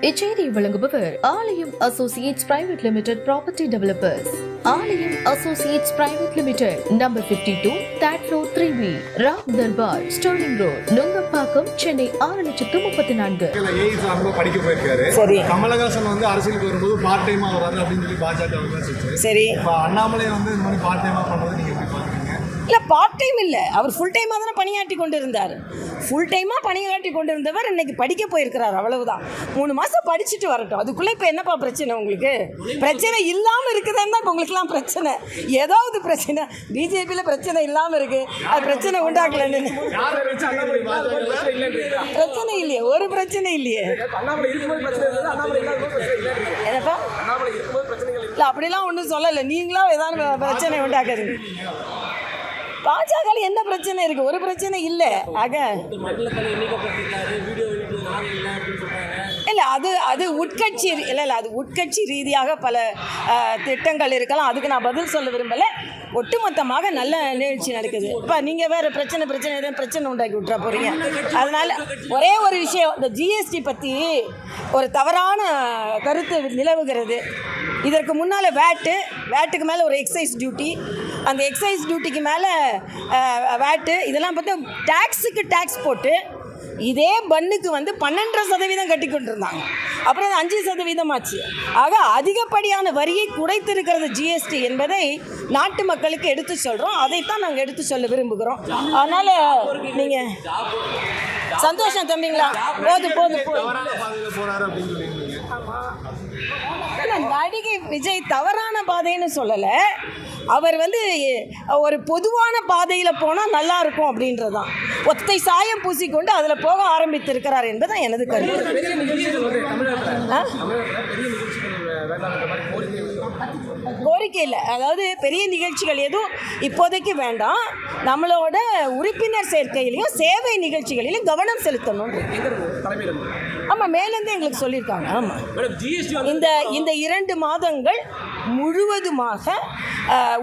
இச்செய்தியை வழங்குபவர் Aalayam associates private limited property developers. Aalayam associates private limited, number 52, third floor 3B, Ram Darbar, Sterling road, Nungambakkam, Chennai 6,34,000. படிக்க போயிருக்காரு. சரி. கமலஹாசன் வந்து அரசியலுக்கு வரும்போது பார்ட் டைமா வராது அப்படின்னு சொல்லி பாஜக விமர்சிச்சு. சரி. இப்போ அண்ணாமலை வந்து இந்த மாதிரி பார்ட் டைமா பண்றது நீங்க எப்படி பாக்குறீங்க? இல்லை, பார்ட் டைம் இல்லை, அவர் ஃபுல் டைமாக தானே பணியாற்றி கொண்டு இருந்தார். ஃபுல் டைமாக பணியாற்றி கொண்டு இருந்தவர் இன்னைக்கு படிக்க போயிருக்கிறார், அவ்வளவுதான். 3 மாதம் படிச்சுட்டு வரட்டும். அதுக்குள்ளே இப்போ என்னப்பா பிரச்சனை உங்களுக்கு? பிரச்சனை இல்லாமல் இருக்குதுன்னு தான் இப்போ உங்களுக்குலாம் பிரச்சனை. ஏதாவது பிரச்சனை பிஜேபியில் பிரச்சனை இல்லாமல் இருக்குது, அது பிரச்சனை உண்டாக்கலன்னு. பிரச்சனை இல்லையே, ஒரு பிரச்சனை இல்லையே. என்னப்பா? இல்லை, அப்படிலாம் ஒன்றும் சொல்லலை. நீங்களாம் ஏதாவது பிரச்சனை உண்டாக்குறீங்க. பாஜக என்ன பிரச்சனை இருக்கு? ஒரு பிரச்சனை இல்லை. ஆக இல்லை, அது உட்கட்சி இல்லை, அது உட்கட்சி ரீதியாக பல திட்டங்கள் இருக்கலாம். அதுக்கு நான் பதில் சொல்ல விரும்பலை. ஒட்டுமொத்தமாக நல்ல நிகழ்ச்சி நடக்குது. இப்போ நீங்கள் வேறு பிரச்சனை உண்டாக்கி விட்டுற போகிறீங்க. அதனால் ஒரே ஒரு விஷயம், இந்த ஜிஎஸ்டி பற்றி ஒரு தவறான கருத்து நிலவுகிறது. இதற்கு முன்னால் வேட்டுக்கு மேலே ஒரு எக்ஸைஸ் டியூட்டி, அந்த எக்ஸைஸ் டியூட்டிக்கு மேலே வேட்டு, இதெல்லாம் பார்த்து டேக்ஸ் போட்டு இதே பன்னுக்கு வந்து 12% கட்டி கொண்டிருந்தாங்க. அப்புறம் 5% ஆச்சு. ஆக அதிகப்படியான வரியை குறைத்திருக்கிறது ஜிஎஸ்டி என்பதை நாட்டு மக்களுக்கு எடுத்து சொல்கிறோம். அதைத்தான் நாங்கள் எடுத்து சொல்ல விரும்புகிறோம். அதனால் நீங்கள் சந்தோஷம் தம்பிங்களா? போதும். நடிகை விஜய் தவறான பாதைன்னு சொல்லலை. அவர் வந்து ஒரு பொதுவான பாதையில் போனால் நல்லா இருக்கும் அப்படின்றதான். ஒத்தை சாயம் பூசிக்கொண்டு அதில் போக ஆரம்பித்திருக்கிறார் என்பதுதான் எனது கருத்து. கோரிக்கை இல்லை, அதாவது பெரிய நிகழ்ச்சிகள் எதுவும் இப்போதைக்கு வேண்டாம். நம்மளோட உறுப்பினர் சேர்க்கையிலையும் சேவை நிகழ்ச்சிகளிலும் கவனம் செலுத்தணும். ஆமாம், மேலேருந்து எங்களுக்கு சொல்லியிருக்காங்க. ஆமாம், இந்த 2 மாதங்கள் முழுவதுமாக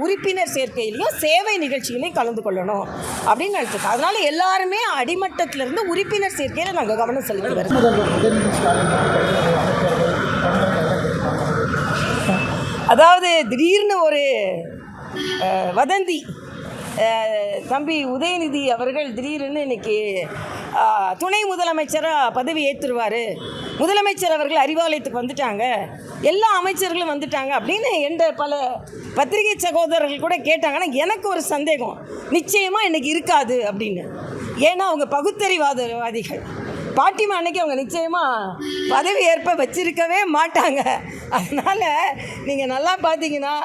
உறுப்பினர் சேர்க்கையிலையும் சேவை நிகழ்ச்சிகளையும் கலந்து கொள்ளணும் அப்படின்னு நினச்சிருக்கோம். அதனால எல்லாருமே அடிமட்டத்திலிருந்து உறுப்பினர் சேர்க்கையில் நாங்கள் கவனம் செலுத்தி வரோம். அதாவது திடீர்னு ஒரு வதந்தி, தம்பி உதயநிதி அவர்கள் திடீர்னு இன்னைக்கு துணை முதலமைச்சராக பதவி ஏற்றுருவார், முதலமைச்சர் அவர்கள் அறிவாலயத்துக்கு வந்துட்டாங்க, எல்லா அமைச்சர்களும் வந்துட்டாங்க அப்படின்னு என்ற பல பத்திரிகை சகோதரர்கள் கூட கேட்டாங்கன்னா எனக்கு ஒரு சந்தேகம், நிச்சயமாக இன்றைக்கி இருக்காது அப்படின்னு. ஏன்னா அவங்க பகுத்தறிவாதிகள். பாட்டிமா அன்னைக்கு அவங்க நிச்சயமாக பதவி ஏற்ப வச்சிருக்கவே மாட்டாங்க. அதனால் நீங்கள் நல்லா பார்த்தீங்கன்னா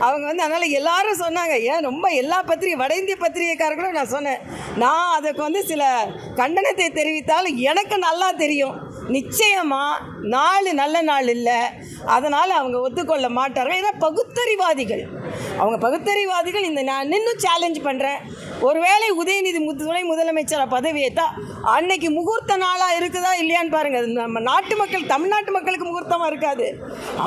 அவங்க வந்து, அதனால் எல்லாரும் சொன்னாங்க, ஏன் ரொம்ப எல்லா வட இந்திய பத்திரிகைக்காரர்களும் நான் சொன்னேன், நான் அதுக்கு வந்து சில கண்டனத்தை தெரிவித்தாலும் எனக்கு நல்லா தெரியும் நிச்சயமாக நாள் நல்ல நாள் இல்லை, அதனால் அவங்க ஒத்துக்கொள்ள மாட்டார்கள். ஏன்னா பகுத்தறிவாதிகள், அவங்க பகுத்தறிவாதிகள். நான் இன்னும் சேலஞ்ச் பண்ணுறேன், ஒருவேளை உதயநிதி துணை முதலமைச்சராக பதவியேற்றா அன்னைக்கு முகூர்த்த நாளாக இருக்குதா இல்லையான்னு பாருங்கள். நம்ம நாட்டு மக்கள், தமிழ்நாட்டு மக்களுக்கு முகூர்த்தமாக இருக்காது,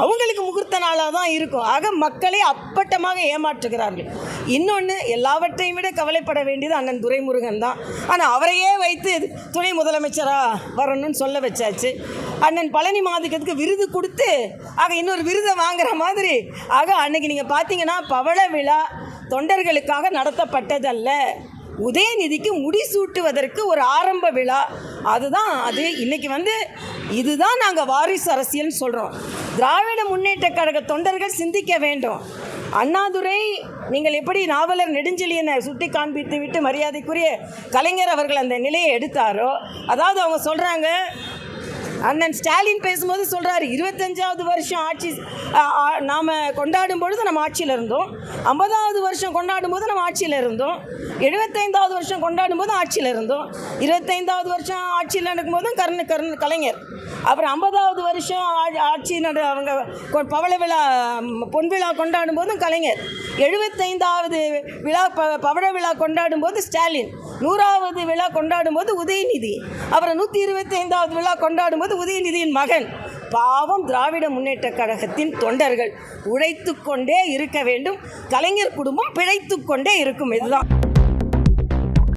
அவங்களுக்கு முகூர்த்த நாளாக தான் இருக்கும். ஆக மக்களை அப்பட்டமாக ஏமாற்றுகிறார்கள். இன்னொன்று, எல்லாவற்றையும் விட கவலைப்பட வேண்டியது அண்ணன் துரைமுருகன் தான். ஆனால் அவரையே வைத்து துணை முதலமைச்சராக வரணும்னு சொல்ல வச்சாச்சு. அண்ணன் பழனி மாதுக்கத்துக்கு விருது கொடுத்து ஆக இன்னொரு விருதை வாங்குற மாதிரி. ஆக அன்னைக்கு நீங்கள் பார்த்தீங்கன்னா பவள விழா தொண்டர்களுக்காக நடத்தப்பட்டதல்ல, உதயநிதிக்கு முடிசூட்டுவதற்கு ஒரு ஆரம்ப விழா. அதுதான் அது. இன்றைக்கி வந்து இதுதான் நாங்கள் வாரிசு அரசியல்னு சொல்கிறோம். திராவிட முன்னேற்ற கழக தொண்டர்கள் சிந்திக்க வேண்டும். அண்ணாதுரை, நீங்கள் எப்படி நாவலர் நெடுஞ்செழியனை சுட்டி காண்பித்து விட்டு மரியாதைக்குரிய கலைஞர் அவர்கள் அந்த நிலையை எடுத்தாரோ, அதாவது அவங்க சொல்கிறாங்க, அண்ணன் ஸ்டாலின் பேசும்போது சொல்கிறாரு, 25வது வருஷம் ஆட்சி நாம் கொண்டாடும் பொழுது நம்ம ஆட்சியில் இருந்தோம், 50வது வருஷம் கொண்டாடும் போது நம்ம ஆட்சியில் இருந்தோம், 75வது வருஷம் கொண்டாடும் போது ஆட்சியில் இருந்தோம், 25வது வருஷம் ஆட்சியில் நடக்கும்போதும் கலைஞர், அப்புறம் 50வது வருஷம் ஆட்சி அவங்க பவள விழா பொன் விழா கொண்டாடும் போதும் கலைஞர், 75வது விழா பவள விழா கொண்டாடும் போது ஸ்டாலின், 100வது விழா கொண்டாடும் போது உதயநிதி, அப்புறம் 125வது விழா கொண்டாடும் போது உதயநிதியின் மகன். பாவம், திராவிட முன்னேற்ற கழகத்தின் தொண்டர்கள் உழைத்து கொண்டே இருக்க வேண்டும், கலைஞர் குடும்பம் பிழைத்து கொண்டே இருக்கும். இதுதான்.